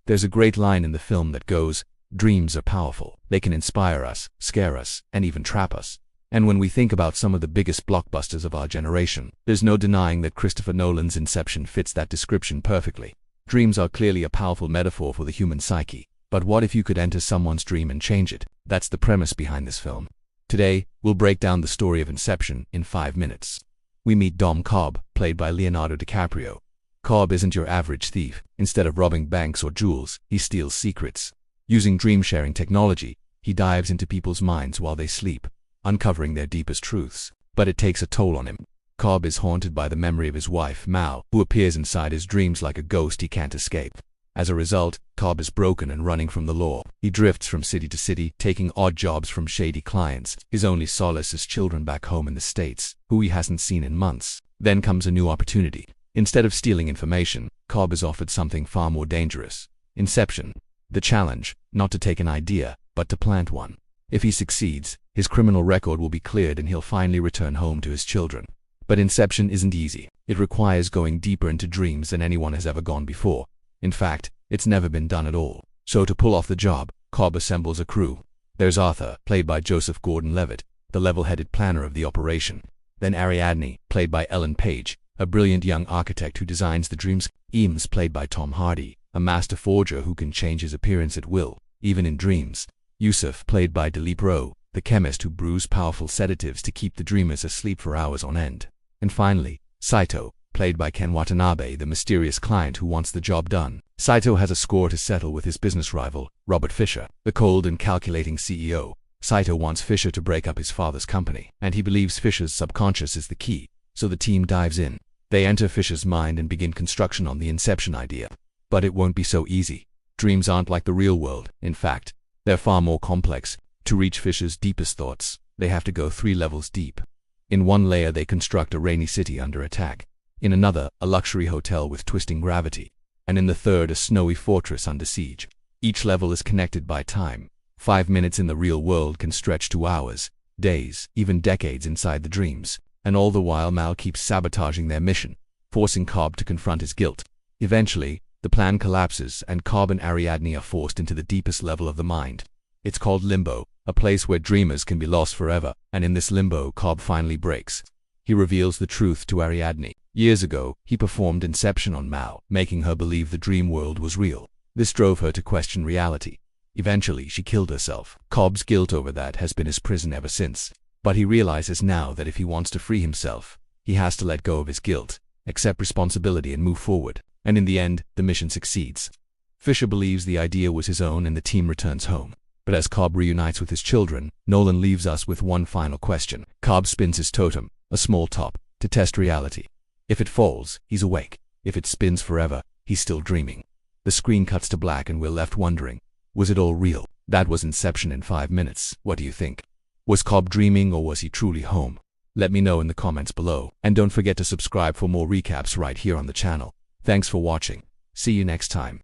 There's a great line in the film that goes, "Dreams are powerful. They can inspire us, scare us, and even trap us." And when we think about some of the biggest blockbusters of our generation, there's no denying that Christopher Nolan's Inception fits that description perfectly. Dreams are clearly a powerful metaphor for the human psyche. But what if you could enter someone's dream and change it? That's the premise behind this film. Today, we'll break down the story of Inception in 5 minutes. We meet Dom Cobb, played by Leonardo DiCaprio. Cobb isn't your average thief. Instead of robbing banks or jewels, he steals secrets. Using dream-sharing technology, he dives into people's minds while they sleep, uncovering their deepest truths. But it takes a toll on him. Cobb is haunted by the memory of his wife, Mal, who appears inside his dreams like a ghost he can't escape. As a result, Cobb is broken and running from the law. He drifts from city to city, taking odd jobs from shady clients. His only solace is children back home in the States, who he hasn't seen in months. Then comes a new opportunity. Instead of stealing information, Cobb is offered something far more dangerous. Inception. The challenge, not to take an idea, but to plant one. If he succeeds, his criminal record will be cleared and he'll finally return home to his children. But Inception isn't easy. It requires going deeper into dreams than anyone has ever gone before. In fact, it's never been done at all. So to pull off the job, Cobb assembles a crew. There's Arthur, played by Joseph Gordon-Levitt, the level-headed planner of the operation. Then Ariadne, played by Ellen Page, a brilliant young architect who designs the dreams. Eames, played by Tom Hardy, a master forger who can change his appearance at will, even in dreams. Yusuf, played by Dilip Rowe, the chemist who brews powerful sedatives to keep the dreamers asleep for hours on end. And finally, Saito, played by Ken Watanabe, the mysterious client who wants the job done. Saito has a score to settle with his business rival, Robert Fisher, the cold and calculating CEO. Saito wants Fisher to break up his father's company, and he believes Fisher's subconscious is the key, so the team dives in. They enter Fisher's mind and begin construction on the Inception idea. But it won't be so easy. Dreams aren't like the real world. In fact, they're far more complex. To reach Fisher's deepest thoughts, they have to go 3 levels deep. In one layer, they construct a rainy city under attack. In another, a luxury hotel with twisting gravity. And in the third, a snowy fortress under siege. Each level is connected by time. 5 minutes in the real world can stretch to hours, days, even decades inside the dreams. And all the while, Mal keeps sabotaging their mission, forcing Cobb to confront his guilt. Eventually, the plan collapses and Cobb and Ariadne are forced into the deepest level of the mind. It's called limbo, a place where dreamers can be lost forever. And in this limbo, Cobb finally breaks. He reveals the truth to Ariadne. Years ago, he performed Inception on Mal, making her believe the dream world was real. This drove her to question reality. Eventually, she killed herself. Cobb's guilt over that has been his prison ever since. But he realizes now that if he wants to free himself, he has to let go of his guilt, accept responsibility and move forward. And in the end, the mission succeeds. Fisher believes the idea was his own and the team returns home. But as Cobb reunites with his children, Nolan leaves us with one final question. Cobb spins his totem, a small top, to test reality. If it falls, he's awake. If it spins forever, he's still dreaming. The screen cuts to black and we're left wondering, was it all real? That was Inception in 5 minutes. What do you think? Was Cobb dreaming or was he truly home? Let me know in the comments below. And don't forget to subscribe for more recaps right here on the channel. Thanks for watching. See you next time.